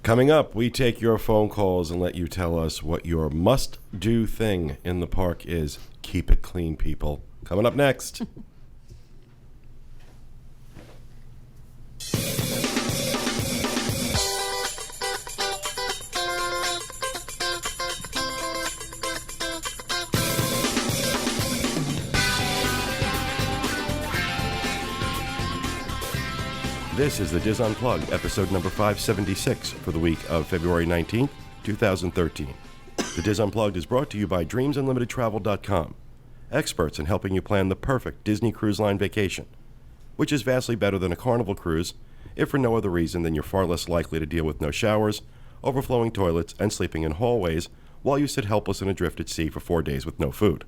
Coming up, we take your phone calls and let you tell us what your must-do thing in the park is. Keep it clean, people. Coming up next. This is the Diz Unplugged, episode number 576 for the week of February 19th, 2013. The Diz Unplugged is brought to you by DreamsUnlimitedTravel.com, experts in helping you plan the perfect Disney Cruise Line vacation, which is vastly better than a Carnival cruise, if for no other reason than you're far less likely to deal with no showers, overflowing toilets, and sleeping in hallways while you sit helpless and adrift at sea for 4 days with no food.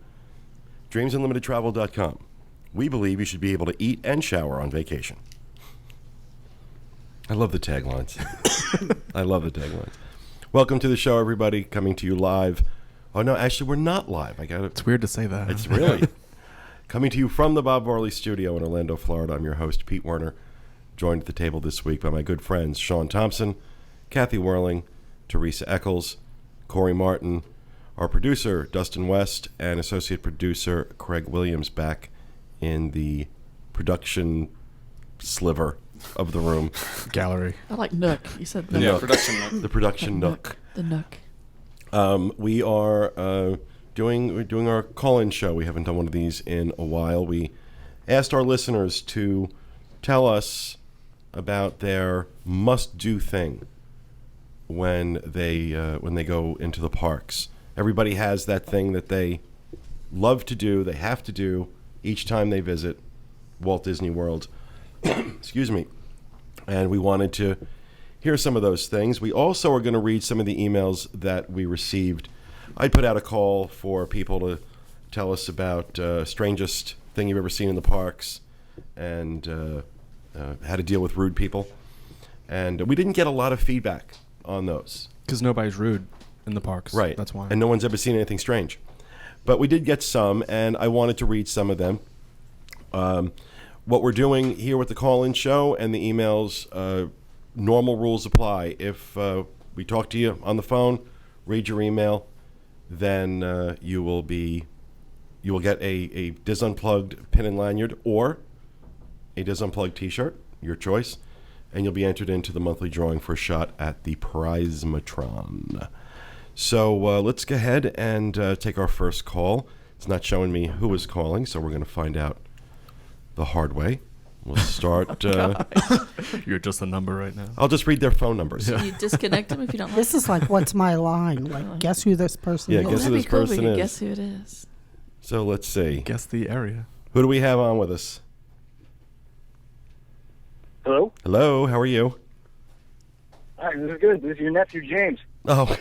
DreamsUnlimitedTravel.com. We believe you should be able to eat and shower on vacation. I love the taglines. I love the taglines. Welcome to the show, everybody. Coming to you live. Oh, no, actually, we're not live. It's weird to say that. It's really. Coming to you from the Bob Varley studio in Orlando, Florida. I'm your host, Pete Werner, joined at the table this week by my good friends, Sean Thompson, Kathy Whirling, Teresa Eccles, Corey Martin, our producer, Dustin West, and associate producer, Craig Williams, back in the production sliver of the room. Gallery. I like Nook. You said the Nook. Production nook. The production nook. The Nook. We are doing our call-in show. We haven't done one of these in a while. We asked our listeners to tell us about their must-do thing when they go into the parks. Everybody has that thing that they love to do, they have to do each time they visit Walt Disney World. Excuse me. And we wanted to hear some of those things. We also are going to read some of the emails that we received. I put out a call for people to tell us about strangest thing you've ever seen in the parks and how to deal with rude people. And we didn't get a lot of feedback on those. Because nobody's rude in the parks. Right. That's why. And no one's ever seen anything strange. But we did get some, and I wanted to read some of them. What we're doing here with the call-in show and the emails, normal rules apply. If we talk to you on the phone, read your email, then you will get a Diz Unplugged pin and lanyard or a Diz Unplugged t-shirt, your choice, and you'll be entered into the monthly drawing for a shot at the Prizematron. So let's go ahead and take our first call. It's not showing me who is calling, so we're going to find out the hard way. We'll start. You're just a number right now. I'll just read their phone numbers. You disconnect them if you don't like This is like, what's my line? Like, guess who this person Yeah, is? guess who that'd this be cool if person we could is. guess who it is. So let's see. Guess the area. Who do we have on with us? Hello? Hello, how are you? Hi, this is good. This is your nephew, James. Oh,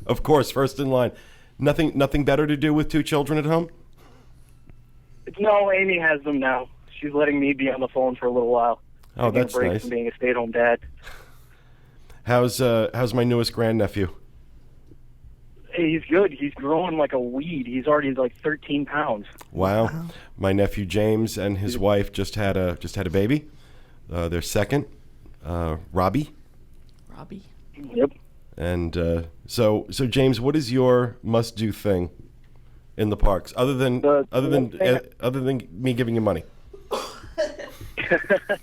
of course, first in line. Nothing better to do with two children at home? No, Amy has them now. She's letting me be on the phone for a little while. Oh, Taking a that's break nice. from being a stay-at-home dad. How's my newest grandnephew? Hey, he's good. He's growing like a weed. He's already like 13 pounds. Wow. My nephew James and his wife just had a baby. Their second, Robbie. Robbie. Yep. And so James, what is your must-do thing in the parks other than me giving you money? The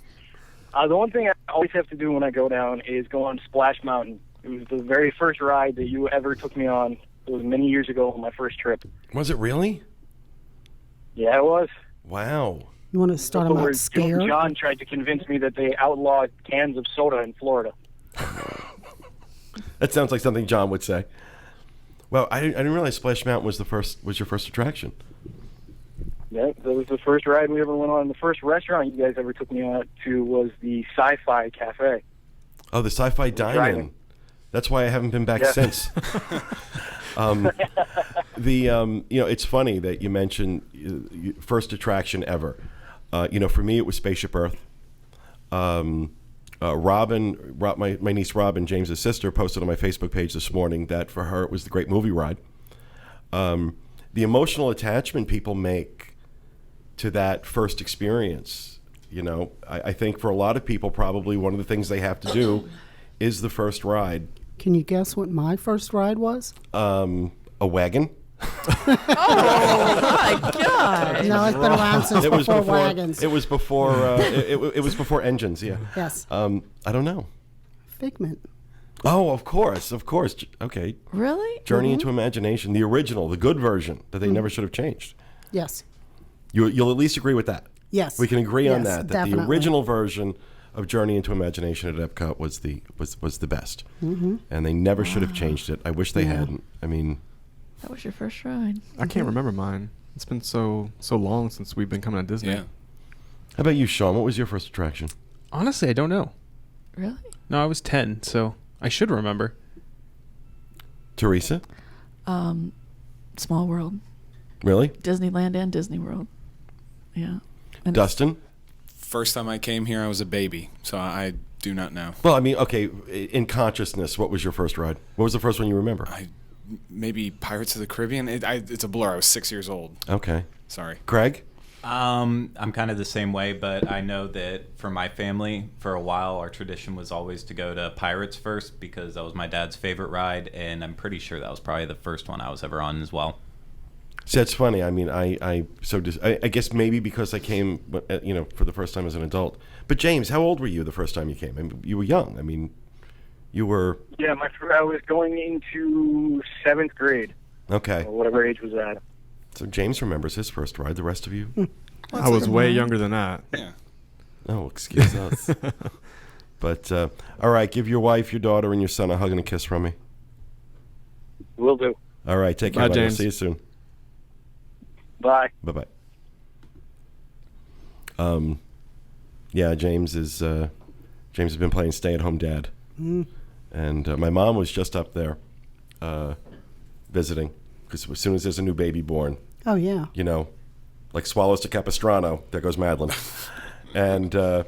one thing I always have to do when I go down is go on Splash Mountain. It was the very first ride that you ever took me on. It was many years ago on my first trip. Was it really? Yeah, it was. Wow. You want to start them Where out scared? John tried to convince me that they outlawed cans of soda in Florida. That sounds like something John would say. Well, I didn't realize Splash Mountain was your first attraction. Yeah, that was the first ride we ever went on. The first restaurant you guys ever took me out to was the Sci-Fi Cafe. Oh, the Sci-Fi Dine-In. That's why I haven't been back since. It's funny that you mentioned first attraction ever. For me, it was Spaceship Earth. Robin, my niece Robin, James's sister, posted on my Facebook page this morning that for her it was the Great Movie Ride. The emotional attachment people make to that first experience You know, I think for a lot of people, probably one of the things they have to do is the first ride. Can you guess what my first ride was? A wagon. Oh my God! No, it's been around since It was before before. wagons. It was before. It was before engines. Yeah. Yes. I don't know. Figment. Oh, of course. Okay. Really? Journey into Imagination, the original, the good version that they never should have changed. Yes. You'll at least agree with that. Yes. We can agree on Yes, that. That definitely. the original version of Journey into Imagination at Epcot was the best, and they never should have changed it. I wish they hadn't. I mean, That was your first ride. I can't remember mine. It's been so long since we've been coming to Disney. Yeah. how about you, Sean? What was your first attraction? Honestly, I don't know. Really? No, I was 10, so I should remember. Teresa? Small World, Really? Disneyland, and Disney World. Yeah. And Dustin? First time I came here, I was a baby, so I do not know. Well, I mean, okay, in consciousness, what was your first ride? What was the first one you remember? Maybe Pirates of the Caribbean. It's a blur. I was 6 years old. Okay. Sorry. Greg? I'm kind of the same way, but I know that for my family, for a while, our tradition was always to go to Pirates first because that was my dad's favorite ride, and I'm pretty sure that was probably the first one I was ever on as well. See, that's funny. I mean, I guess maybe because I came, for the first time as an adult. But James, how old were you the first time you came? I mean, you were young. I mean, you were... Yeah, I was going into 7th grade, Okay. or whatever age was that. So James remembers his first ride. The rest of you? I was way younger than that. Yeah. Oh, excuse us. But, all right, give your wife, your daughter, and your son a hug and a kiss from me. Will do. All right, take care, Bye, buddy. I'll James. see you soon. Bye. Bye-bye. Yeah, James has been playing stay-at-home dad. And my mom was just up there visiting because as soon as there's a new baby born, Oh, yeah. like swallows to Capistrano, there goes Madeline. And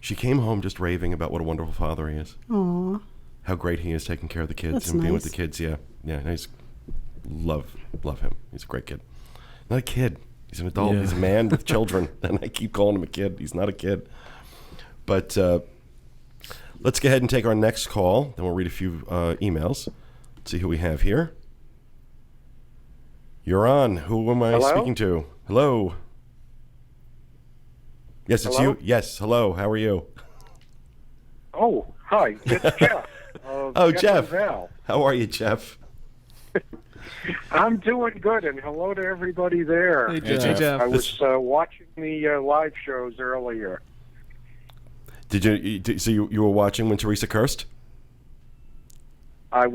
she came home just raving about what a wonderful father he is. Aw. How great he is taking care of the kids That's and being with the nice. kids. Yeah, he's love him. He's a great kid. Not a kid. He's an adult. Yeah. He's a man with children, and I keep calling him a kid. He's not a kid. But let's go ahead and take our next call. Then we'll read a few emails. Let's see who we have here. You're on. Who am I Hello? speaking to? Hello. Yes, it's Hello? you. Yes, hello. How are you? Oh, hi. It's Jeff. Oh, Jeff Jeff. and Val. How are you, Jeff? I'm doing good, and hello to everybody there. Hey, Hey, Jeff. Jeff. I was watching the live shows earlier. So you were watching when Teresa cursed? I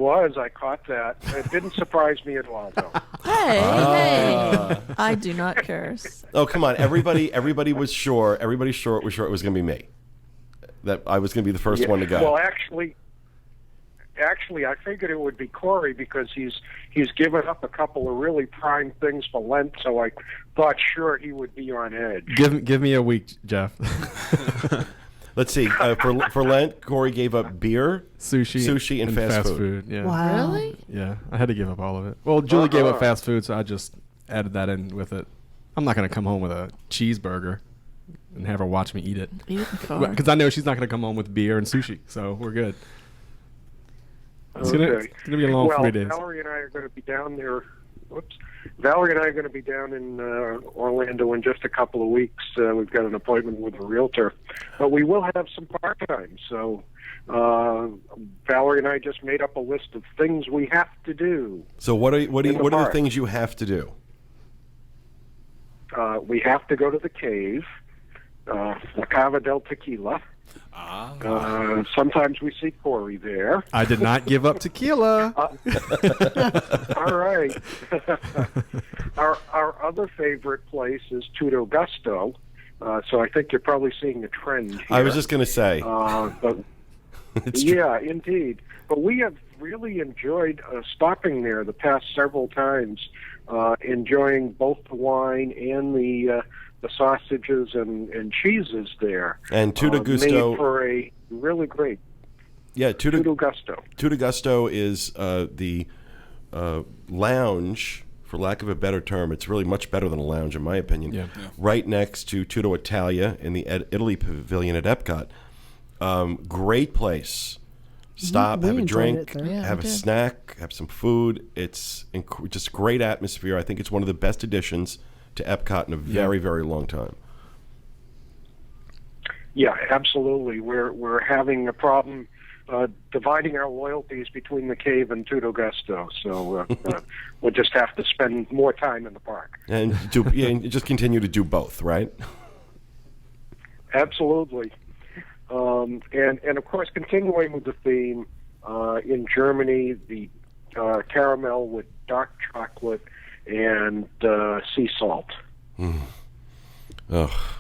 caught that. It didn't surprise me at all, though. Hey. I do not curse. Oh, come on. Everybody was sure. Everybody was sure it was going to be me. That I was going to be the first one to go. Well, actually, I figured it would be Corey because he's given up a couple of really prime things for Lent, so I thought sure he would be on edge. Give me a week, Jeff. Let's see. For Lent, Corey gave up beer, Sushi and fast food. Yeah. Wow. Really? Yeah, I had to give up all of it. Well, Julie gave up Uh-huh. fast food, so I just added that in with it. I'm not going to come home with a cheeseburger and have her watch me eat it. Eat it in the car. Because I know she's not going to come home with beer and sushi, so we're good. It's gonna be a long well, 3 days. Valerie and I are going to be down there. Whoops. Valerie and I are going to be down in Orlando in just a couple of weeks. We've got an appointment with a realtor, but we will have some part time. So Valerie and I just made up a list of things we have to do. So what are In the the park. things you have to do? We have to go to the cave, La Cava del Tequila. Sometimes we see Corey there. I did not give up tequila. All right. Our other favorite place is Tutto Gusto. So I think you're probably seeing a trend here. I was just going to say. But It's true. yeah, indeed. But we have really enjoyed stopping there the past several times, enjoying both the wine and the sausages and cheeses there. And Tutto Gusto. Made for a really great Yeah, Tutto Gusto. Tutto Gusto is the lounge for lack of a better term, it's really much better than a lounge, in my opinion. Yeah. Right next to Tutto Italia in the Italy Pavilion at Epcot. Great place. Stop, We have a enjoyed drink, it there. Yeah, have we a did. snack, have some food. It's just great atmosphere. I think it's one of the best additions to Epcot in a very, very long time. Yeah, absolutely. We're having a problem dividing our loyalties between the cave and Tutto Gusto, so we'll just have to spend more time in the park. And and just continue to do both, right? Absolutely. And of course, continuing with the theme, in Germany, the caramel with dark chocolate and sea salt. Oh.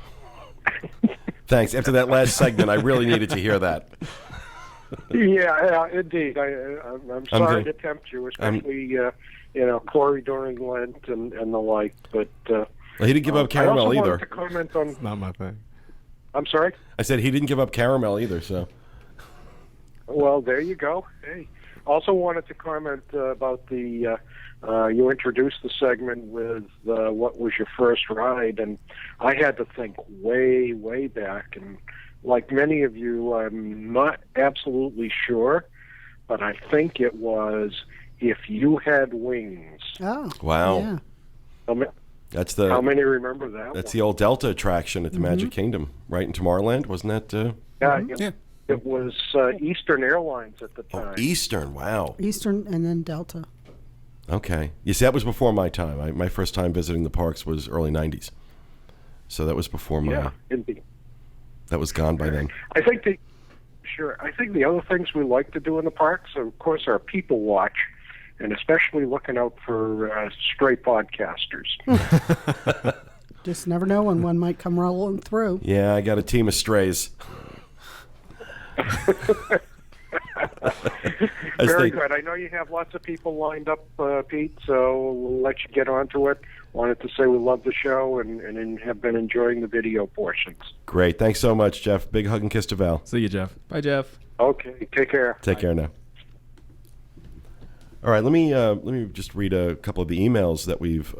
Thanks. After that last segment, I really needed to hear that. Yeah, indeed. I'm sorry to tempt you, especially Corey during Lent and the like. But Well, he didn't give up caramel I also either. wanted to comment on. Not my thing. I'm sorry. I said he didn't give up caramel either. So Well, there you go. Hey, also wanted to comment about the. You introduced the segment with what was your first ride, and I had to think way, way back. And like many of you, I'm not absolutely sure, but I think it was If You Had Wings. Oh. wow, Yeah. that's How many remember that? that's one? the old Delta attraction at the Magic Kingdom, right in Tomorrowland, wasn't that? Yeah, it was Eastern Airlines at the time. Eastern. Wow. Eastern and then Delta. Okay. You see, that was before my time. My first time visiting the parks was early '90s, so that was before my. Yeah, indeed. That was gone by then. I think the other things we like to do in the parks, of course, are people watch, and especially looking out for stray podcasters. Just never know when one might come rolling through. Yeah, I got a team of strays. Very good. I know you have lots of people lined up, Pete, so we'll let you get onto it. Wanted to say we love the show and have been enjoying the video portions. Great. Thanks so much, Jeff. Big hug and kiss to Val. See you, Jeff. Bye, Jeff. Okay, take care. Take care now. All right, let me just read a couple of the emails that we've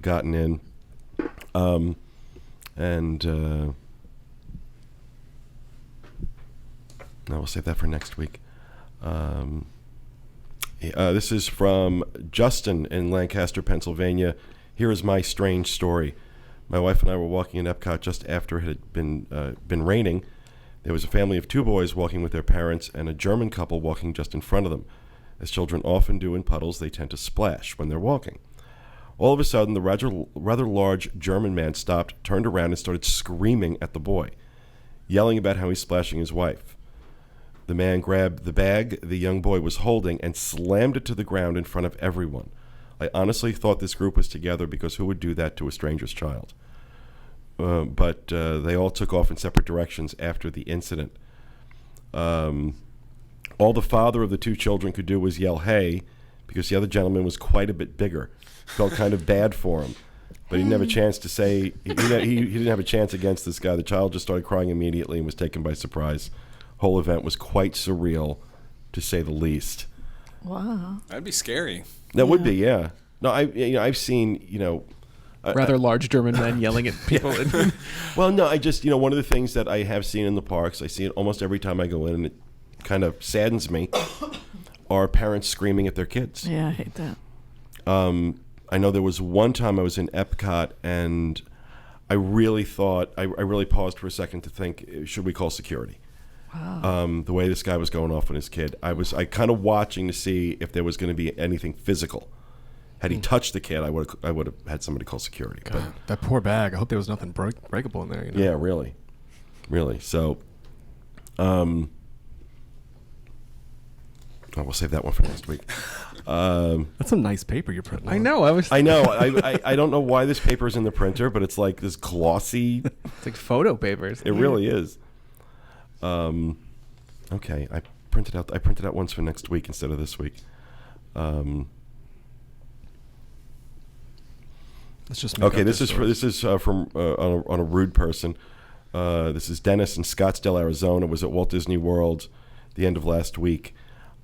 gotten in, and no, we'll save that for next week. This is from Justin in Lancaster, Pennsylvania. Here is my strange story. My wife and I were walking in Epcot just after it had been raining. There was a family of two boys walking with their parents and a German couple walking just in front of them. As children often do in puddles, they tend to splash when they're walking. All of a sudden, the rather large German man stopped, turned around, and started screaming at the boy, yelling about how he's splashing his wife. The man grabbed the bag the young boy was holding and slammed it to the ground in front of everyone. I honestly thought this group was together because who would do that to a stranger's child? But they all took off in separate directions after the incident. All the father of the two children could do was yell, "Hey," because the other gentleman was quite a bit bigger. Felt kind of bad for him. But he didn't have a chance to say, he didn't have a chance against this guy. The child just started crying immediately and was taken by surprise. Whole event was quite surreal, to say the least. Wow. That'd be scary. That would be, yeah. No, I've seen, Rather large German men yelling at people. well, no, I just, one of the things that I have seen in the parks, I see it almost every time I go in, and it kind of saddens me, are parents screaming at their kids. Yeah, I hate that. I know there was one time I was in Epcot, and I really thought, I really paused for a second to think, should we call security? Wow. The way this guy was going off on his kid. I kind of watching to see if there was going to be anything physical. Had he touched the kid, I would have had somebody call security. God, that poor bag. I hope there was nothing breakable in there. Yeah, really. So, we'll save that one for next week. That's some nice paper you're printing. I know. I know. I don't know why this paper is in the printer, but it's like this glossy. It's like photo papers. It really is. Okay, I printed out ones for next week instead of this week. Let's just make Okay, up this is from on a rude person. This is Dennis in Scottsdale, Arizona. Was at Walt Disney World the end of last week.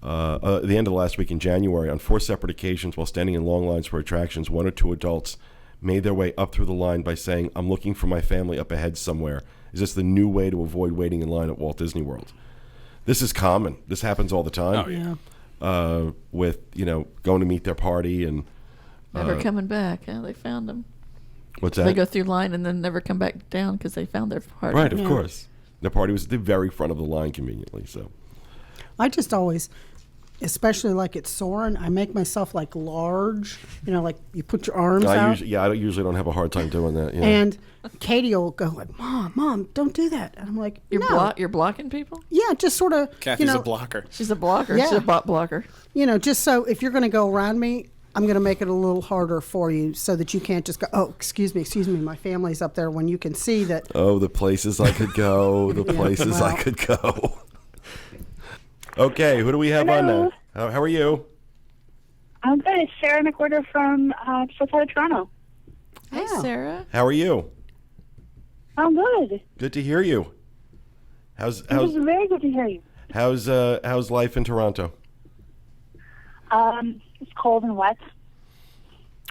the end of the last week in January, on 4 separate occasions while standing in long lines for attractions, 1 or 2 adults made their way up through the line by saying, "I'm looking for my family up ahead somewhere. Is this the new way to avoid waiting in line at Walt Disney World?" This is common. This happens all the time. Oh, yeah. With, going to meet their party and... Never coming back. Huh? They found them. What's They that? go through line and then never come back down because they found their party. Right, of course. Their party was at the very front of the line conveniently, so... I just always, especially like at Soarin', I make myself like large. Like you put your arms out. I usually don't have a hard time doing that. Yeah. And Katie will go like, "Mom, don't do that." And I'm like, You're blocking people? Yeah, just sort of. Kathy's a blocker. She's a blocker. Yeah. She's a bot blocker. Just so if you're going to go around me, I'm going to make it a little harder for you so that you can't just go, "Oh, excuse me, my family's up there," when you can see that. Oh, the places I could go. The places I could go. Okay, who do we have on now? How are you? I'm good. It's Sarah McWhorter from just outside of Toronto. Hey, Sarah. How are you? I'm good. Good to hear you. How's It was very good to hear you. how's life in Toronto? It's cold and wet.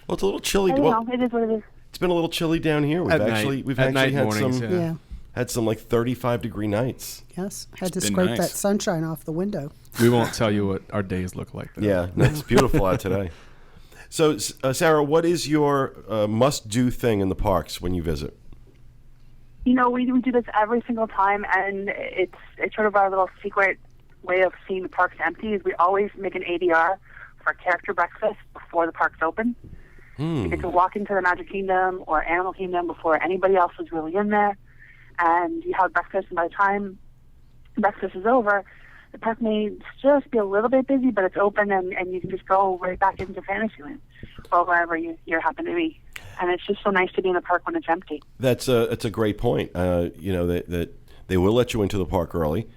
Well, it's a little chilly. I don't Well, know. It is what it is. it's been a little chilly down here. We've At actually night. we've At actually night had mornings, some yeah. had some like 35-degree nights. Yes, had to been scrape nice. that sunshine off the window. We won't tell you what our days look like, though. Yeah, it's beautiful out today. So, Sarah, what is your must-do thing in the parks when you visit? We do this every single time, and it's sort of our little secret way of seeing the parks empty. Is we always make an ADR for character breakfast before the parks open. You get to walk into the Magic Kingdom or Animal Kingdom before anybody else is really in there, and you have breakfast. And by the time breakfast is over, the park may just be a little bit busy, but it's open, and you can just go right back into Fantasyland or wherever you happen to be. And it's just so nice to be in the park when it's empty. That's a great point. That they will let you into the park early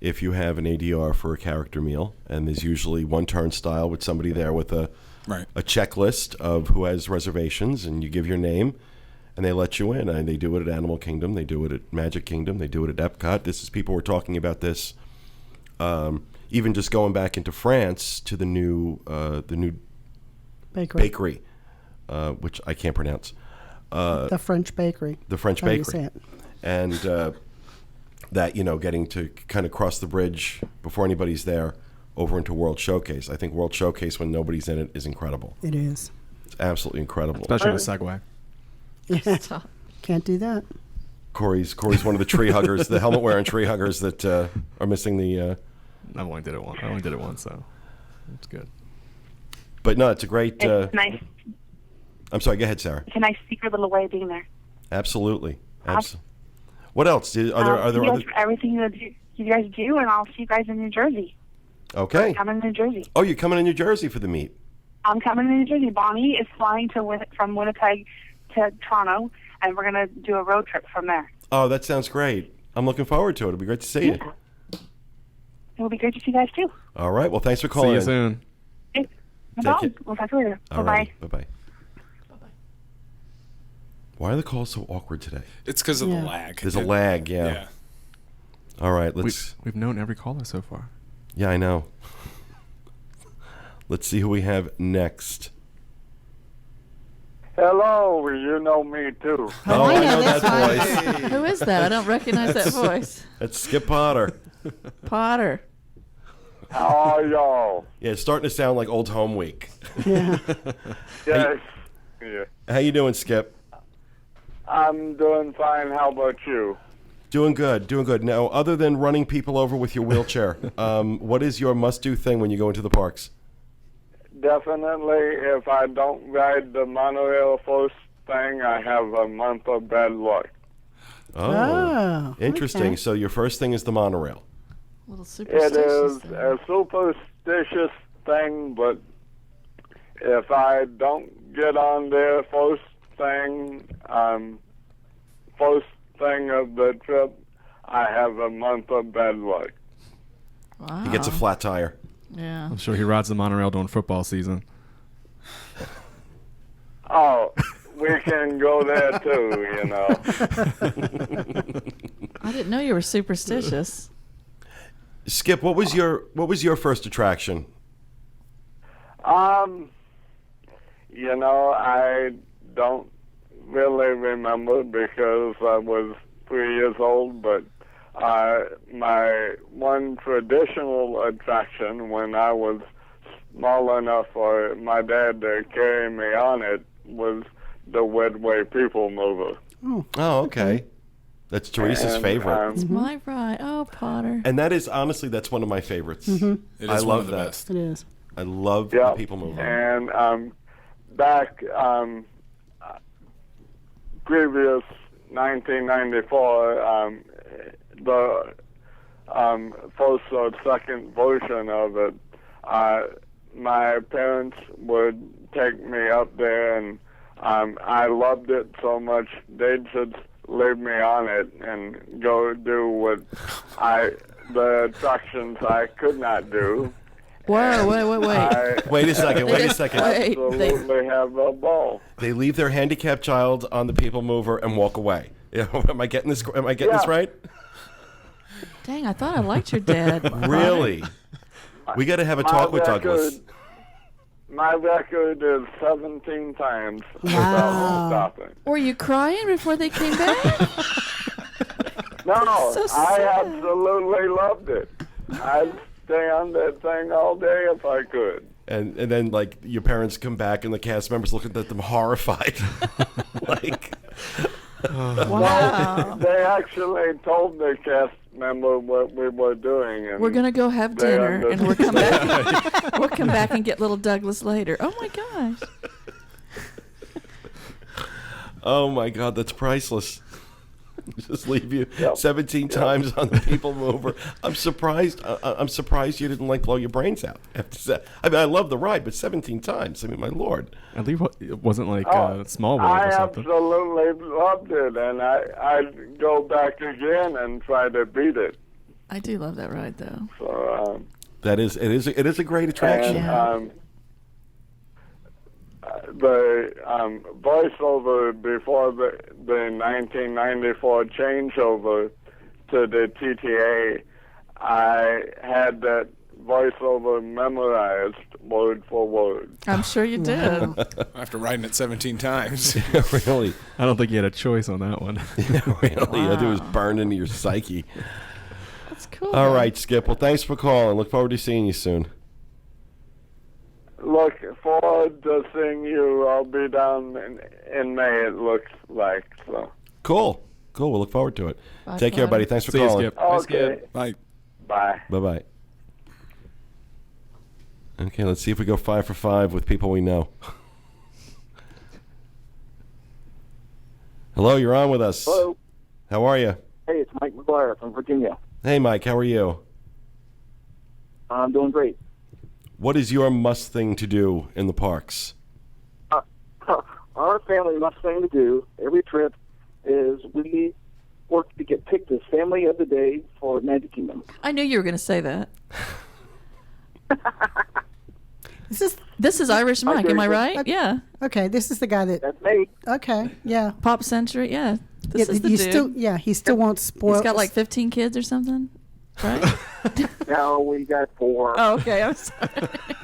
if you have an ADR for a character meal, and there's usually one turnstile with somebody there with a checklist of who has reservations, and you give your name, and they let you in. And they do it at Animal Kingdom, they do it at Magic Kingdom, they do it at Epcot. People were talking about this, even just going back into France to the new bakery, which I can't pronounce. The French bakery. The French How do you bakery. say it? And that, getting to kind of cross the bridge before anybody's there over into World Showcase. I think World Showcase, when nobody's in it, is incredible. It is. It's absolutely incredible. Especially the Segway. Yeah. Can't do that. Corey's one of the tree huggers, the helmet wearing tree huggers that are missing the. I only did it once, so it's good. But no, it's a great. It's nice. I'm sorry. Go ahead, Sarah. It's a nice secret little way of being there. Absolutely. What else? Are there you other? guys for everything that you guys do, and I'll see you guys in New Jersey. Okay. I'm coming to New Jersey. Oh, you're coming to New Jersey for the meet. I'm coming to New Jersey. Bonnie is flying from Winnipeg to Toronto, and we're going to do a road trip from there. Oh, that sounds great. I'm looking forward to it. It'll be great to see you. It will be great to see you guys, too. All right. Well, thanks for calling. See you soon. No problem. We'll talk to you later. Bye-bye. Bye-bye. Why are the calls so awkward today? It's because of the lag. There's a lag, yeah. All right, We've known every caller so far. Yeah, I know. Let's see who we have next. Hello, you know me too. Oh, I know that voice. Who is that? I don't recognize that voice. That's Skip Potter. Potter. How are y'all? Yeah, it's starting to sound like Old Home Week. Yeah. Yes. Yeah. How you doing, Skip? I'm doing fine. How about you? Doing good. Now, other than running people over with your wheelchair, what is your must-do thing when you go into the parks? Definitely, if I don't ride the monorail first thing, I have a month of bad luck. Oh, interesting. okay. So your first thing is the monorail. A little It superstitious. is a superstitious thing, but if I don't get on there first thing of the trip, I have a month of bad luck. Wow. He gets a flat tire. Yeah. I'm sure he rides the monorail during football season. Oh, we can go there too, you know. I didn't know you were superstitious. Skip, what was your first attraction? I don't really remember because I was 3 years old, but my one traditional attraction when I was small enough for my dad to carry me on it was the Wedway People Mover. Oh, okay. That's Teresa's favorite. It's my ride. Oh, Potter. And that's one of my favorites. It is I one love of the that. best. It is. I love the People Mover. And back previous 1994, the first or second version of it, my parents would take me up there, and I loved it so much they'd just leave me on it and go do the attractions I could not do. Whoa, wait. Wait a second. Absolutely have a ball. They leave their handicapped child on the People Mover and walk away. Am I getting this right? Dang, I thought I liked your dad. Really? We got to have a talk with Douglas. My record is 17 times Wow. without stopping. Were you crying before they came back? No, So I sad. absolutely loved it. I'd stay on that thing all day if I could. And then, like, your parents come back and the cast members looking at them horrified. Like, Wow. They actually told the cast member what we were doing. And We're gonna go have they dinner, and we'll come understood. back. We'll come back and get little Douglas later. Oh my gosh. oh my God, that's priceless. Just leave you 17 times on the People Mover. I'm surprised. I'm surprised you didn't blow your brains out. I have to say. I mean, I love the ride, but 17 times. I mean, my lord. At least it wasn't like Small World I or something. absolutely loved it, and I'd go back again and try to beat it. I do love that ride, though. So It is a great attraction. and, the voiceover before the 1994 changeover to the TTA, I had that voiceover memorized word for word. I'm sure you did. After riding it 17 times. Really. I don't think you had a choice on that one. Really. I think it was burned into your psyche. That's cool. All right, Skip. Well, thanks for calling. Look forward to seeing you soon. Look forward to seeing you. I'll be down in May, it looks like. So. Cool. We'll look forward to it. Bye, Take care, bye. buddy. Thanks for See you, calling. Skip. Okay. Like, Bye. Bye-bye. Okay, let's see if we go 5 for 5 with people we know. Hello, you're on with us. Hello. How are you? Hey, it's Mike McGuire from Virginia. Hey, Mike. How are you? I'm doing great. What is your must thing to do in the parks? Our family must thing to do every trip is we work to get picked as Family of the Day for Magic Kingdom. I knew you were going to say that. This is Irish Mike, am I Okay. right? Yeah. Okay, this is the guy that. That's me. Okay, yeah. Pop Century, yeah. This is the he dude. still won't spoil. He's got like 15 kids or something, right? No, we got 4. Oh, okay. I'm sorry.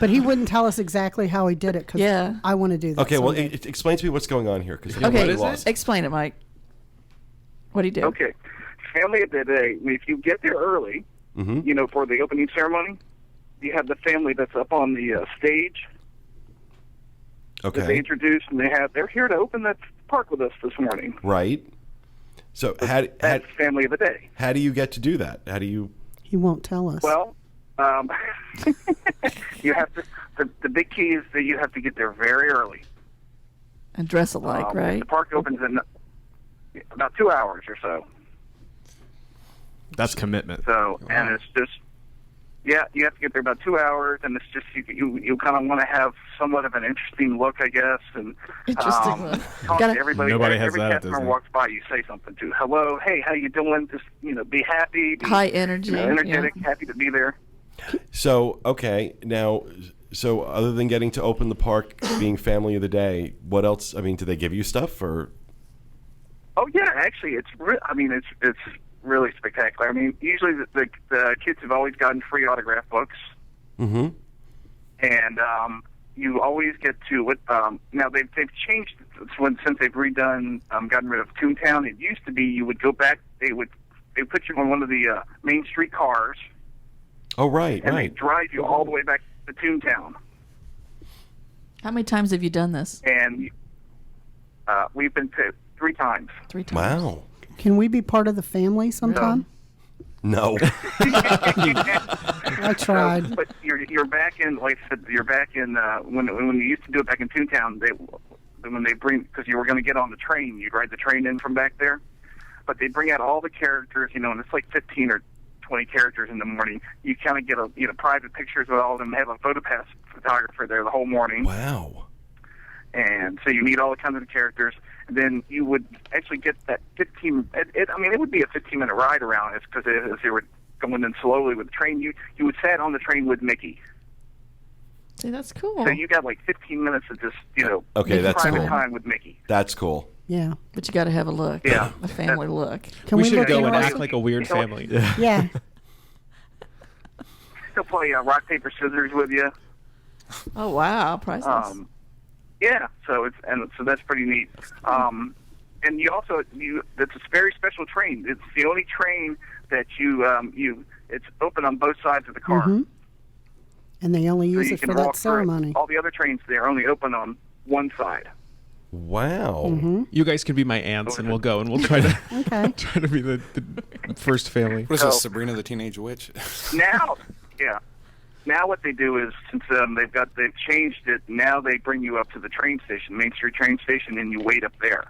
But he wouldn't tell us exactly how he did it because Yeah. I want to do that. Okay, well, someday. explain to me what's going on here. Cause Okay, lost. explain it, Mike. What do you do? Okay. Family of the Day, if you get there early, Mm-hmm. for the opening ceremony, you have the family that's up on the stage that they Okay. introduced, and they're here to open that park with us this morning. Right. So That's Family of the Day. how do you get to do that? How do you... He won't tell us. Well, you have to. The big key is that you have to get there very early. And dress alike, right? The park opens in about 2 hours or so. That's commitment. So, and it's just, you have to get there about 2 hours, and it's just you kind of want to have somewhat of an interesting look, I guess, and Interesting look. talk to everybody. Nobody has every that at cast member Disney. walks by, you say something to. Hello, hey, how you doing? Just be happy, be, High energy. energetic, happy to be there. So, okay, now, so other than getting to open the park, being Family of the Day, what else? I mean, do they give you stuff or... Oh yeah, actually, it's really spectacular. I mean, usually the kids have always gotten free autograph books, Mm-hmm. and you always get to now they've changed since they've redone gotten rid of Toontown. It used to be you would go back, they put you on one of the Main Street cars. Oh, right, and right. they drive you all the way back to Toontown. How many times have you done this? And we've been to 3 times. 3 times. Wow. Can we be part of the family sometime? No. I tried. But you're back in, like I said, you're back in when you used to do it back in Toontown. When they bring, because you were going to get on the train, you'd ride the train in from back there. But they bring out all the characters, and it's like 15 or 20 characters in the morning. You kind of get private pictures with all of them. They have a photopass photographer there the whole morning. Wow. And so you meet all the kinds of characters. And then you would actually get that 15. It would be a 15-minute ride around it because as they were going in slowly with the train, you would sit on the train with Mickey. See, that's cool. So you got like 15 minutes of just Okay, that's private cool. time with Mickey. That's cool. Yeah. But you got to have a look. Yeah. A family look. Can we we should look go in and our- act like a weird family. Yeah. Still play rock paper scissors with you. Oh wow, priceless. Yeah, so that's pretty neat. And you also it's a very special train. It's the only train that it's open on both sides of the car. Mhm. And they only So use you it can for that walk through it. ceremony. All the other trains they're only open on one side. Wow. Mm-hmm. You guys can be my aunts, and we'll go and we'll try to Okay. try to be the first family. What is this, Sabrina the Teenage Witch? Now, yeah. Now what they do is, since they've changed it, now they bring you up to the train station, Main Street train station, and you wait up there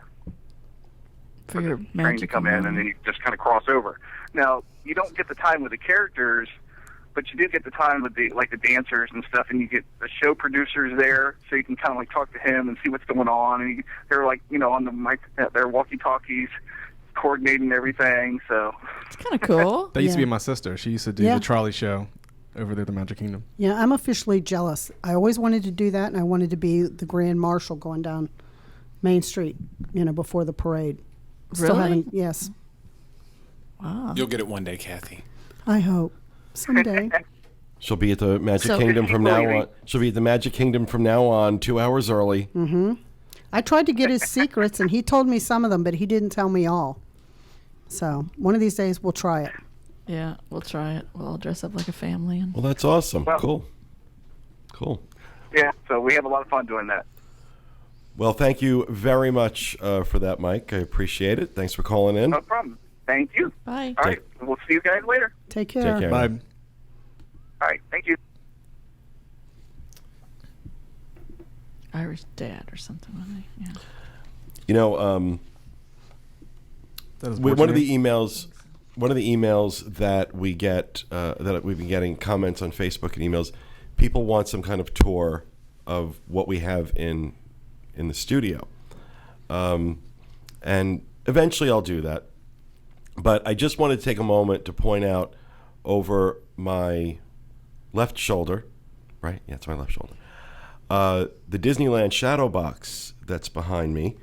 For your train to magic come in, and then you just kind of cross over. Now, you don't get the time with the characters, but you do get the time with the dancers and stuff, and you get the show producers there, so you can kind of like talk to him and see what's going on. And they're like, on the mic, their walkie-talkies, coordinating everything. So it's kind of cool. That used to Yeah. be my sister. She used to do Yeah. the trolley show over there at the Magic Kingdom. Yeah, I'm officially jealous. I always wanted to do that, and I wanted to be the Grand Marshal going down Main Street, before the parade. Still Really? haven't, yes. Wow. You'll get it one day, Kathy. I hope. Someday. She'll be at the Magic So- Kingdom from now Believing. on. She'll be at the Magic Kingdom from now on, 2 hours early. Mm-hmm. I tried to get his secrets, and he told me some of them, but he didn't tell me all. So one of these days, we'll try it. Yeah, we'll try it. We'll all dress up like a family. And Well, that's awesome. Well- Cool. yeah, so we have a lot of fun doing that. Well, thank you very much for that, Mike. I appreciate it. Thanks for calling in. No problem. Thank you. bye. All right, we'll see you guys later. Take care. Take care. Bye. All right, thank you. Irish dad or something. Wasn't he? Yeah. That is One of the emails that we get that we've been getting comments on Facebook and emails, people want some kind of tour of what we have in the studio, and eventually I'll do that. But I just wanted to take a moment to point out over my left shoulder, right? Yeah, it's my left shoulder. The Disneyland shadow box that's behind me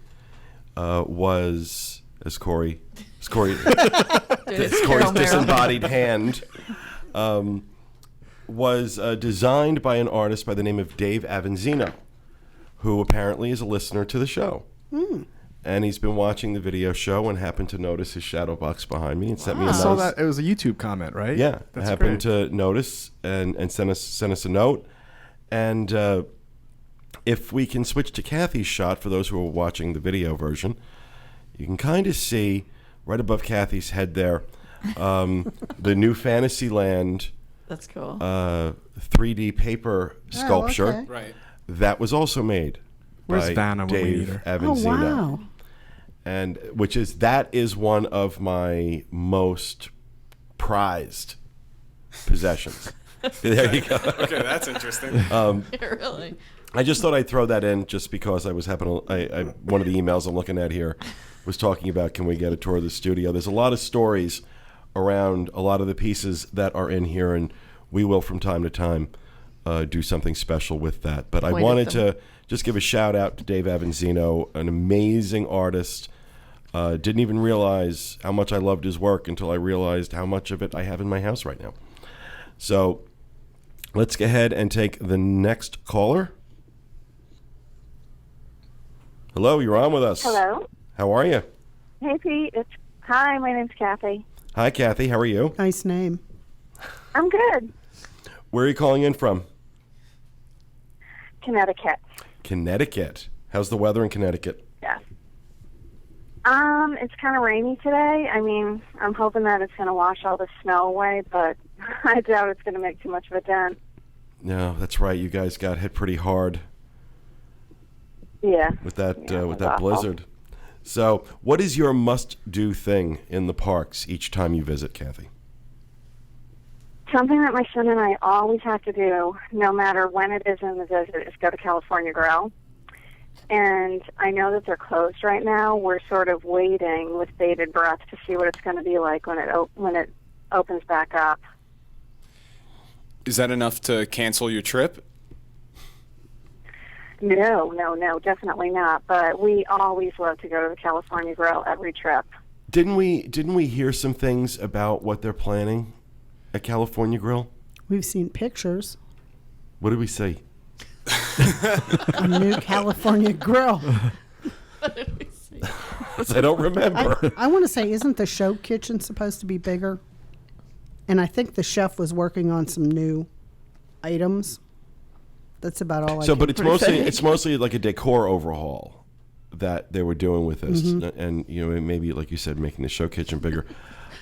was, as Corey's disembodied hand, was designed by an artist by the name of Dave Avanzino, who apparently is a listener to the show. And he's been watching the video show and happened to notice his shadow box behind me and sent me a I nice... saw that. It was a YouTube comment, right? Yeah, I That's happened great. to notice and send us a note. And if we can switch to Kathy's shot, for those who are watching the video version, you can kind of see right above Kathy's head there the new Fantasyland That's cool. 3D paper sculpture okay. Right. that was also made Where's by Vanna when we need Dave her? Oh, Avanzino. wow. And that is one of my most prized possessions. There you go. Okay, that's interesting. Really? I just thought I'd throw that in just because I was one of the emails I'm looking at here was talking about, can we get a tour of the studio? There's a lot of stories around a lot of the pieces that are in here, and we will from time to time do something special with that. But I Point at wanted them. to just give a shout out to Dave Avanzino, an amazing artist, Didn't even realize how much I loved his work until I realized how much of it I have in my house right now. So let's go ahead and take the next caller. Hello, you're on with us. Hello. How are you? Hey, Pete. Hi, my name's Kathy. Hi, Kathy. How are you? Nice name. I'm good. Where are you calling in from? Connecticut. Connecticut. How's the weather in Connecticut? Yes. It's kind of rainy today. I mean, I'm hoping that it's going to wash all the snow away, but I doubt it's going to make too much of a dent. No, that's right. You guys got hit pretty hard. Yeah. With that awful. blizzard. So, what is your must-do thing in the parks each time you visit, Kathy? Something that my son and I always have to do, no matter when it is in the visit, is go to California Grill. And I know that they're closed right now. We're sort of waiting with bated breath to see what it's going to be like when it opens back up. Is that enough to cancel your trip? No, definitely not. But we always love to go to the California Grill every trip. Didn't we hear some things about what they're planning at California Grill? We've seen pictures. What did we say? A new California Grill. I don't remember. I want to say, isn't the show kitchen supposed to be bigger? And I think the chef was working on some new items. That's about all I So, can but it's mostly like a decor overhaul that they were doing with this, and maybe like you said, making the show kitchen bigger.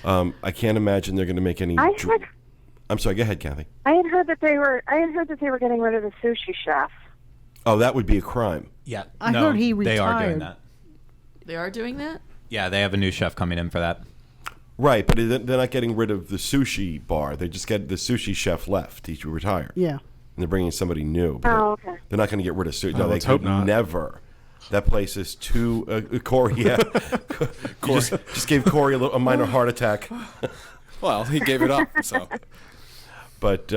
I can't imagine they're going to make any. I'm sorry. Go ahead, Kathy. I had heard that they were getting rid of the sushi chef. Oh, that would be a crime. Yeah, I heard he They are doing retired. that. They are doing that? Yeah, they have a new chef coming in for that. Right, but they're not getting rid of the sushi bar. They just get the sushi chef left. He retired. Yeah. And they're bringing somebody new. But okay. They're not going to get rid of sushi. Oh, No, they let's hope could not. never. That place is too. Corey, yeah. Corey, just gave Corey a minor heart attack. Well, he gave it up, so. But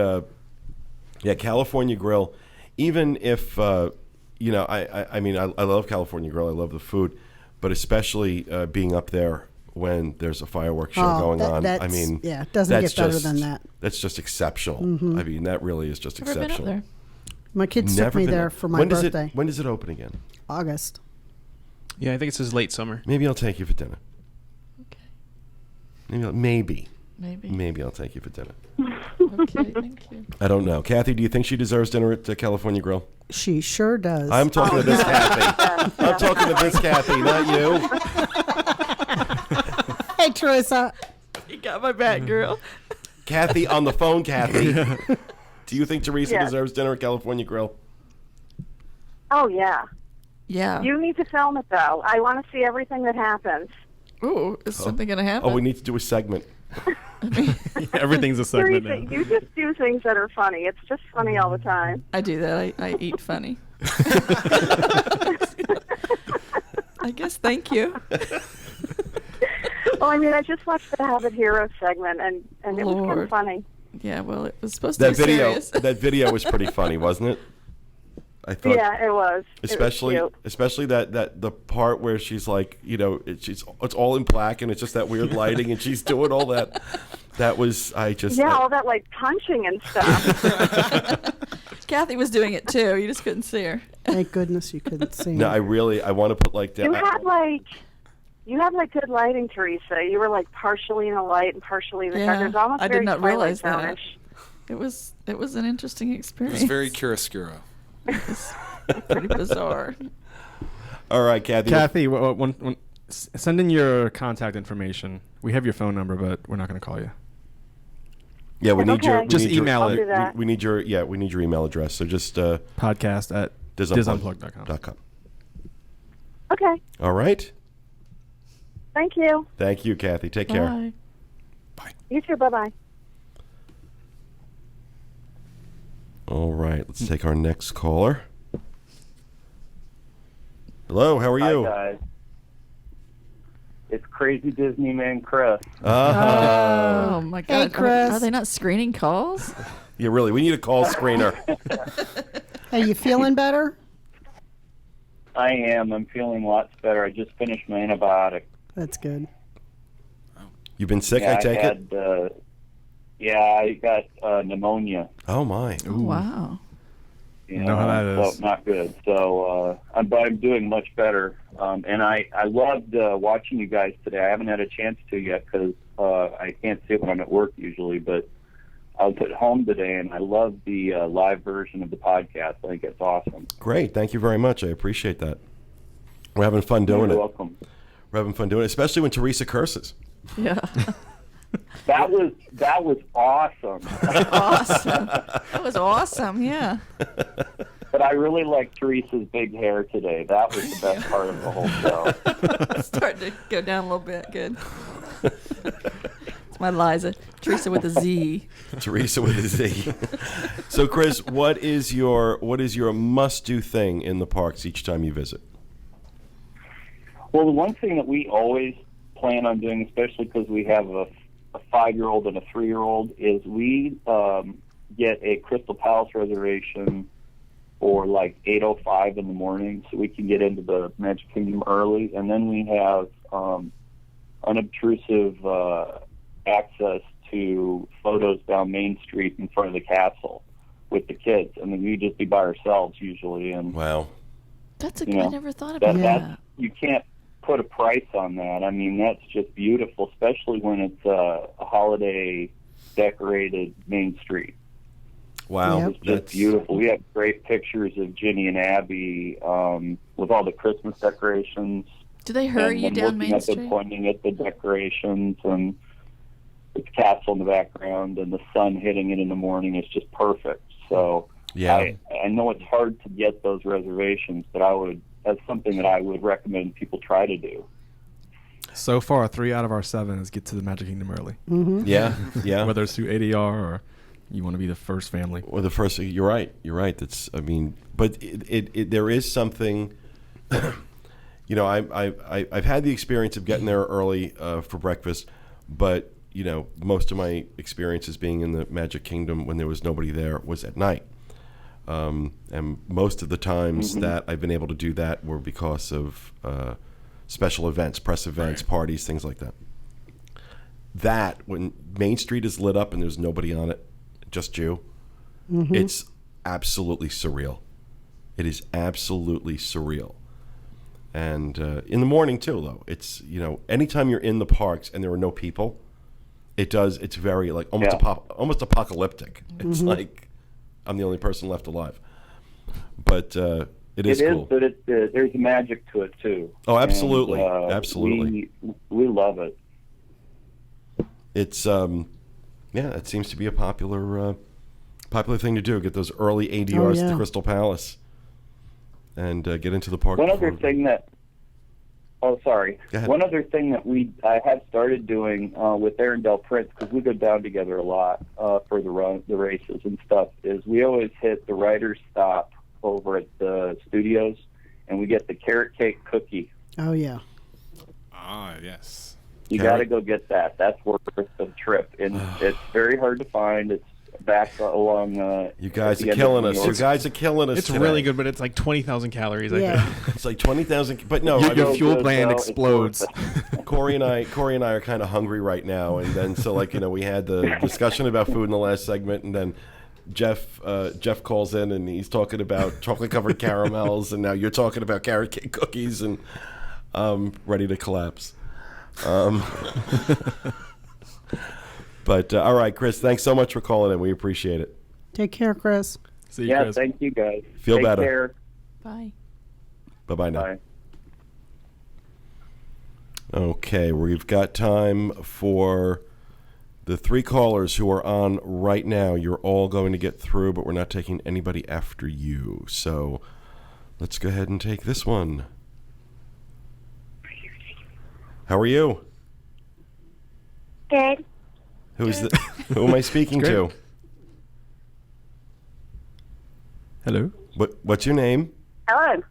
yeah, California Grill. Even if I mean, I love California Grill. I love the food, but especially being up there when there's a fireworks show going on. I mean, yeah, it doesn't that's get better just- than that. That's just exceptional. I mean, that really is just Never been up exceptional. there. My kids took me been there there. for my when birthday. When does it open again? August. Yeah, I think it says late summer. Maybe I'll take you for dinner. Okay. Maybe I'll take you for dinner. Okay, thank you. I don't know. Kathy, do you think she deserves dinner at the California Grill? She sure does. I'm talking to this Kathy. I'm talking to this Kathy, not you. Hey, Teresa. You got my back, girl. Kathy on the phone, Kathy. Do you think Teresa Yes. deserves dinner at California Grill? Oh yeah. Yeah. You need to film it though. I want to see everything that happens. Ooh, is something going to happen? Oh, we need to do a segment. Everything's a segment Teresa, now. you just do things that are funny. It's just funny all the time. I do that. I eat funny. I guess. Thank you. Well, I mean, I just watched the Habit Hero segment, and it was kind Lord. of funny. Yeah, well, it was supposed to That be video, serious. that video was pretty funny, wasn't it? I thought, Yeah, it was. especially it was cute. especially that the part where she's like, it's all in black and it's just that weird lighting and she's doing all that. That was all that like punching and stuff. Kathy was doing it too. You just couldn't see her. Thank goodness you couldn't see. No, I want to put like that. You had good lighting, Teresa. You were like partially in the light and partially in the dark. Yeah, There's almost I very did not Twilight realize that. Zone-ish. It was an interesting It experience. was very chiaroscuro. Pretty bizarre. All right, Kathy. Kathy, send in your contact information. We have your phone number, but we're not going to call you. Yeah, we need your. Just we need your- email it. We need your. Yeah, we need your email address. So just podcast at disunplugged.com. Okay. All right. Thank you. Thank you, Kathy. Take care. Bye. You too. Bye-bye. All right, let's take our next caller. Hello, how are you? Hi, guys. It's Crazy Disney Man Chris. Oh my Hey, God! Chris. Are they not screening calls? Yeah, really, we need a call screener. Hey, you feeling better? I am. I'm feeling lots better. I just finished my antibiotic That's good. You've been sick, Yeah, I take it? I got pneumonia. Oh, my. Oh, wow. You Know how that is. So not good. So I'm doing much better. And I loved watching you guys today. I haven't had a chance to yet because I can't see it when I'm at work usually. But I was at home today, and I love the live version of the podcast. I think it's awesome. Great. Thank you very much. I appreciate that. We're having fun doing it. You're welcome. We're having fun doing it, especially when Teresa curses. Yeah. That was awesome. Awesome. That was awesome, yeah. But I really like Teresa's big hair today. That was the best part of the whole show. It's starting to go down a little bit. Good. It's my Liza. Teresa with a Z. Teresa with a Z. So, Chris, what is your must-do thing in the parks each time you visit? Well, the one thing that we always plan on doing, especially because we have a 5-year-old and a 3-year-old, is we get a Crystal Palace reservation for like 8:05 in the morning, so we can get into the Magic Kingdom early, and then we have unobtrusive access to photos down Main Street in front of the castle with the kids. I mean, we just be by ourselves usually, and wow, that's I never thought about that. You can't put a price on that. I mean, that's just beautiful, especially when it's a holiday decorated Main Street. Wow, it's just beautiful. We have great pictures of Ginny and Abby with all the Christmas decorations. Do they hurry you down Main Street? Pointing at the decorations, and the castle in the background, and the sun hitting it in the morning is just perfect. So yeah, I know it's hard to get those reservations, but that's something that I would recommend people try to do. So far, 3 out of our 7 is get to the Magic Kingdom early. Mm-hmm. Yeah. Whether it's through ADR or you want to be the first family. Or the first. You're right. That's. I mean, but there is something. You know, I've had the experience of getting there early for breakfast, but you know, most of my experiences being in the Magic Kingdom when there was nobody there was at night. And most of the times that I've been able to do that were because of special events, press events, parties, things like that. That, when Main Street is lit up and there's nobody on it, just you, it's absolutely surreal. It is absolutely surreal. And in the morning, too, though. It's, you know, anytime you're in the parks and there are no people, it's very, like, almost apocalyptic. It's like I'm the only person left alive. But it is cool. But there's magic to it, too. Oh, absolutely. And, absolutely. We love it. It's, it seems to be a popular thing to do. Get those early ADRs at the Crystal Palace and get into the park. One other thing that I have started doing with Arendelle Prince, because we go down together a lot for the races and stuff, is we always hit the writer's stop over at the studios, and we get the carrot cake cookie. Oh, yeah. Ah, yes. You got to go get that. That's worth the trip. And it's very hard to find. It's back along. You guys are killing us. You guys are killing us. It's today. really good, but it's like 20,000 calories. I think It's like 20,000. But no, your fuel band explodes. Corey and I are kind of hungry right now, and then we had the discussion about food in the last segment, and then Jeff calls in and he's talking about chocolate covered caramels, and now you're talking about carrot cake cookies, and I'm ready to collapse. But all right, Chris, thanks so much for calling in. We appreciate it. Take care, Chris. See you, Chris. Thank you, guys. Feel Take better. Care. Bye. Bye-bye now. Bye. Okay, we've got time for the 3 callers who are on right now. You're all going to get through, but we're not taking anybody after you. So let's go ahead and take this one. How are you? Good. Who am I speaking to? Hello. What's your name? Hello.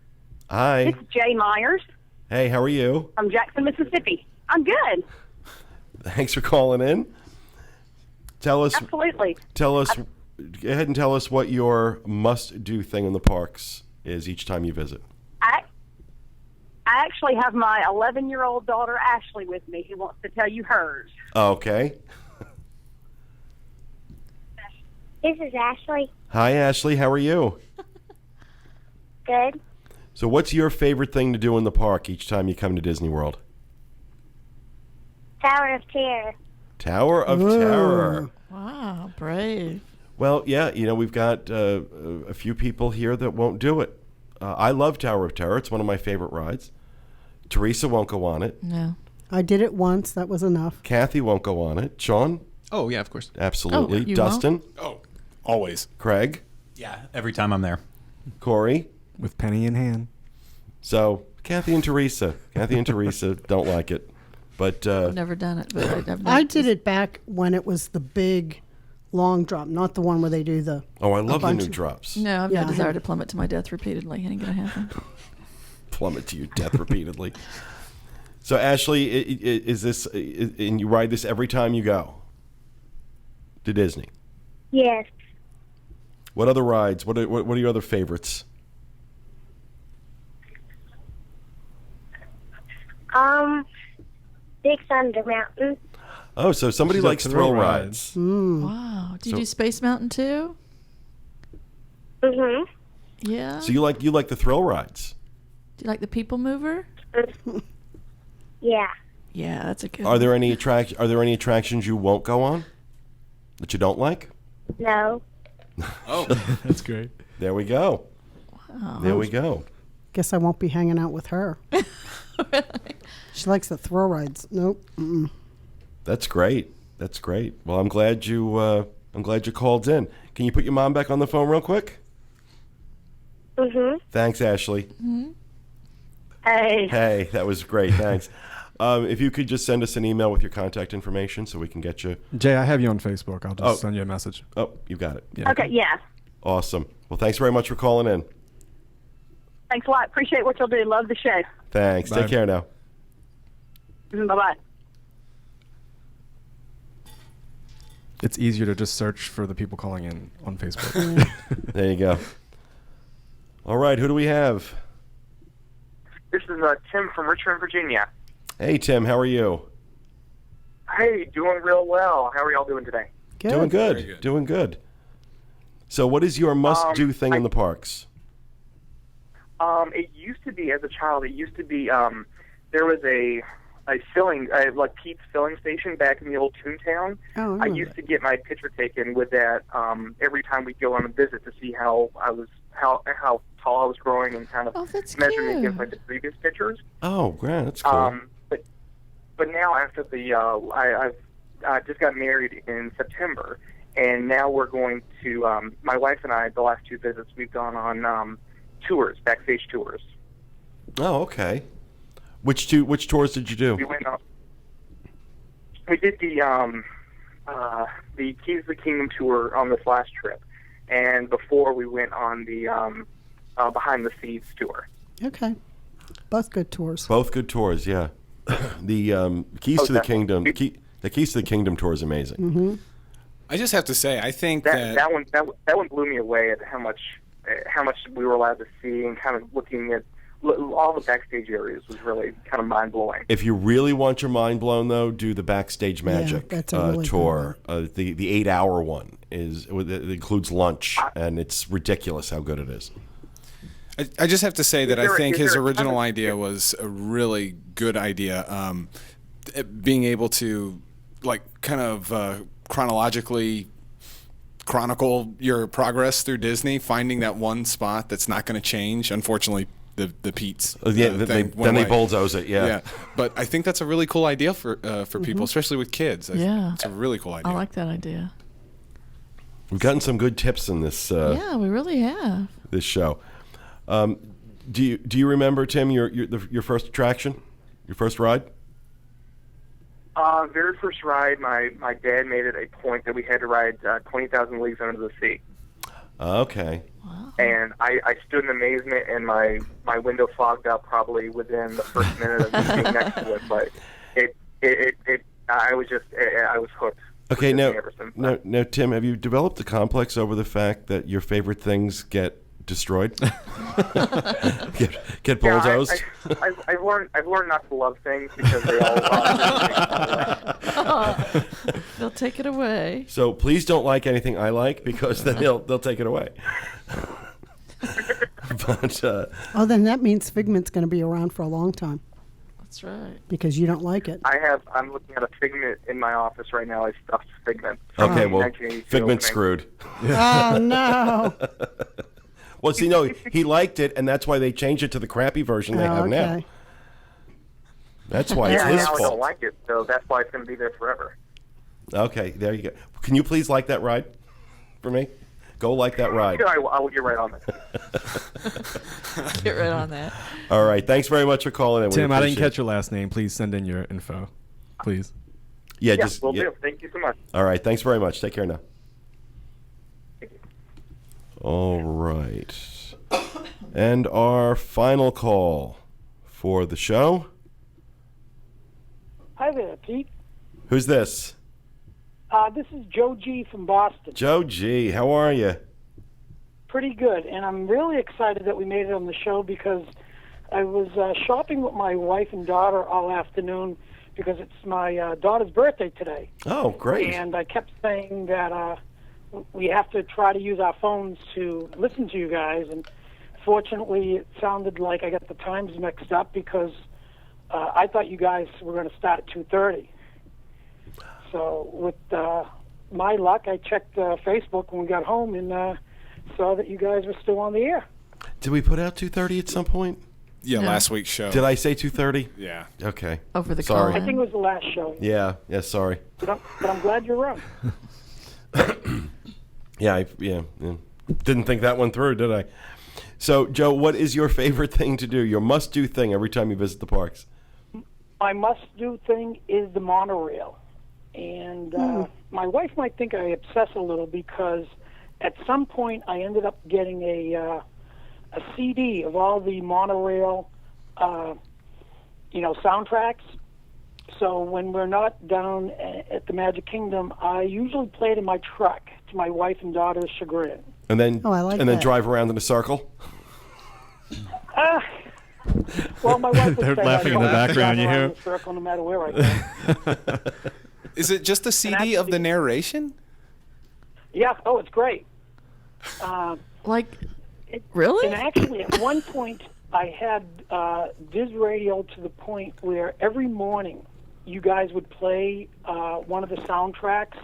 Hi. It's Jay Myers. Hey, how are you? I'm Jackson, Mississippi. I'm good. Thanks for calling in. Absolutely. Go ahead and tell us what your must-do thing in the parks is each time you visit. I actually have my 11-year-old daughter, Ashley, with me, who wants to tell you hers. Okay. This is Ashley. Hi, Ashley. How are you? Good. So what's your favorite thing to do in the park each time you come to Disney World? Tower of Terror. Tower of Terror. Wow, brave. Well, yeah, we've got a few people here that won't do it. I love Tower of Terror. It's one of my favorite rides. Teresa won't go on it. No. I did it once. That was enough. Kathy won't go on it. Sean? Oh, yeah, of course. Absolutely. Oh, you Dustin? Oh, always. Craig? Yeah, every time I'm there. Corey? With penny in hand. So, Kathy and Teresa don't like it. But I've never done it. But I did it back when it was the big, long drop, not the one where they do the... Oh, I love the bunch new of- drops. No, I've Yeah, no I desire have- to plummet to my death repeatedly. It ain't going to happen. Plummet to your death repeatedly. So, Ashley, is this... and you ride this every time you go to Disney? Yes. What other rides? What are your other favorites? Big Thunder Mountain. Oh, so somebody She's like likes thrill thrill rides. rides. Wow. Do you So- do Space Mountain too? Mhm. Yeah. So you like the thrill rides? Do you like the People Mover? Yeah. Yeah, that's a good. Are there any attractions you won't go on that you don't like? No. Oh, That's great. There we go. There we go. Guess I won't be hanging out with her. She likes the thrill rides. Nope. Mm-mm. That's great. That's great. Well, I'm glad you called in. Can you put your mom back on the phone real quick? Mhm. Thanks, Ashley. Hey. Hey, that was great. Thanks. If you could just send us an email with your contact information so we can get you. Jay, I have you on Facebook. I'll just Oh. send you a message. Oh, you got it. Yeah. Okay, yeah. Awesome. Well, thanks very much for calling in. Thanks a lot. Appreciate what you'll do. Love the show. Thanks. Bye. Take care now. Bye-bye. It's easier to just search for the people calling in on Facebook. There you go. All right, who do we have? This is Tim from Richmond, Virginia. Hey, Tim, how are you? Hey, doing real well. How are y'all doing today? Good. Doing good. Very good. Doing good. So, what is your must-do thing in the parks? It used to be, as a child, there was a filling, like Pete's filling station back in the old Toontown. Oh, I I remember used that. to get my picture taken with that every time we'd go on a visit to see how tall I was growing and kind of Oh, that's measuring cute. against like the previous pictures. Oh, great. That's cool. But now after I just got married in September, and now we're going to my wife and I. The last two visits we've gone on tours, backstage tours. Oh, okay. Which tours did you do? We went on. We did the Keys to the Kingdom tour on this last trip, and before we went on the behind the scenes tour. Okay. Both good tours. Both good tours, yeah. The Keys to the Kingdom, the Keys to the Kingdom tour is amazing. Mm-hmm. I just have to say, I think that one blew me away at how much we were allowed to see, and kind of looking at all the backstage areas was really kind of mind blowing. If you really want your mind blown, though, do the Backstage Magic that's a really tour. The 8-hour one it includes lunch, and it's ridiculous how good it is. I just have to say that I think is his there a original kind of- idea was a really good idea. Being able to, like, kind of chronologically chronicle your progress through Disney, finding that one spot that's not going to change. Unfortunately, the Pete's. Yeah, thing then went they away. bulldoze it. Yeah. But I think that's a really cool idea for people, especially with kids. Yeah. It's a really cool idea. I like that idea. We've gotten some good tips in this. Yeah, we really have. This show. Do you remember, Tim, your first attraction, your first ride? Very first ride, my dad made it a point that we had to ride 20,000 Leagues Under the Sea. Okay. And I stood in amazement, and my window fogged up probably within the first minute of me being next to it. But I was hooked. Okay, with now, Disney ever since then. now, Tim, have you developed a complex over the fact that your favorite things get destroyed? get bulldozed? I've learned not to love things because they all. They'll take it away. So please don't like anything I like because then they'll take it away. But then that means Figment's going to be around for a long time. That's right. Because you don't like it. I'm looking at a Figment in my office right now. I stuffed Figment. Okay, well, 1982 Figment's opening. screwed. Oh, no. Well, see, no, he liked it, and that's why they changed it to the crappy version they have now. That's why it's his now fault. I don't like it, so that's why it's going to be there forever. Okay, there you go. Can you please like that ride for me? Go like that ride. I will get right on it. Get right on that. All right. Thanks very much for calling in. Tim, I didn't catch your last name. Please send in your info. Please. Yeah, will do. Thank you so much. All right. Thanks very much. Take care now. All right. And our final call for the show. Hi there, Pete. Who's this? This is Joe G. from Boston. Joe G. How are you? Pretty good, and I'm really excited that we made it on the show because I was shopping with my wife and daughter all afternoon because it's my daughter's birthday today. Oh, great. And I kept saying that we have to try to use our phones to listen to you guys, and fortunately it sounded like I got the times mixed up because I thought you guys were going to start at 2:30. So with my luck, I checked Facebook when we got home and saw that you guys were still on the air. Did we put out 2:30 at some point? Yeah, last week's show. Did I say 2:30? Yeah. Okay. Over the sorry. I think it was the last show. Yeah. Sorry. But I'm glad you're right. Yeah. Didn't think that one through, did I? So, Joe, what is your favorite thing to do? Your must-do thing every time you visit the parks? My must-do thing is the monorail. And my wife might think I obsess a little because at some point I ended up getting a CD of all the monorail, soundtracks. So when we're not down at the Magic Kingdom, I usually play it in my truck to my wife and daughter's chagrin. And then, I like then that. drive around in a circle? Well, my wife would They're say laughing in the background, you hear? In a circle no matter where I go. Is it just a CD of the narration? Yeah. Oh, it's great. Really? And actually, at one point, I had Diz Radio to the point where every morning you guys would play one of the soundtracks,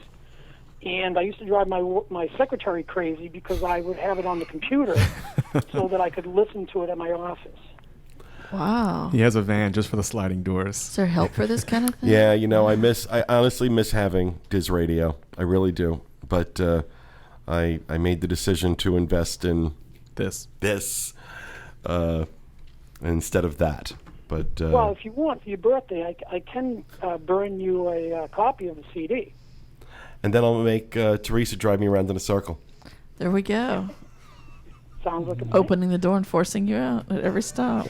and I used to drive my secretary crazy because I would have it on the computer so that I could listen to it at my office. Wow. He has a van just for the sliding doors. Is there help for this kind of thing? Yeah, I honestly miss having Diz Radio. I really do. But I made the decision to invest in this instead of that. But well, if you want for your birthday, I can burn you a copy of the CD. And then I'll make Teresa drive me around in a circle. There we go. Sounds like a plan. Opening the door and forcing you out at every stop.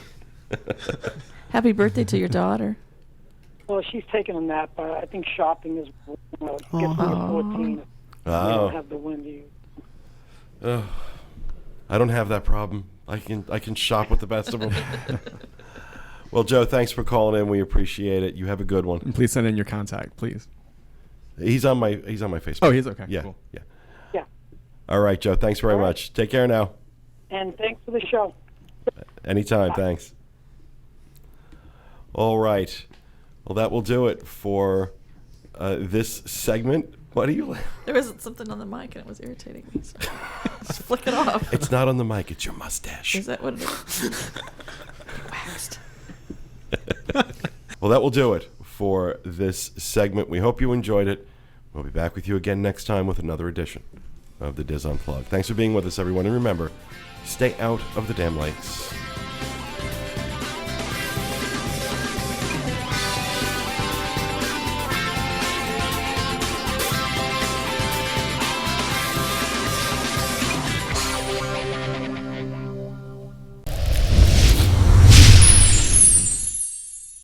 Happy birthday to your daughter. Well, she's taking a nap. I think shopping is gets to 14. Oh. I don't have the windy. I don't have that problem. I can shop with the best of them. Well, Joe, thanks for calling in. We appreciate it. You have a good one. And please send in your contact, please. He's on my Facebook. Oh, he's okay. Yeah, Cool. yeah. Yeah. All right, Joe. Thanks very much. Take care now. And thanks for the show. Anytime. Thanks. All right. Well, that will do it for this segment. What are you? There was something on the mic and it was irritating me. So just flick it off. It's not on the mic. It's your mustache. Is that what it is? Waxed. Well, that will do it for this segment. We hope you enjoyed it. We'll be back with you again next time with another edition of the Diz Unplugged. Thanks for being with us, everyone. And remember, stay out of the damn lakes.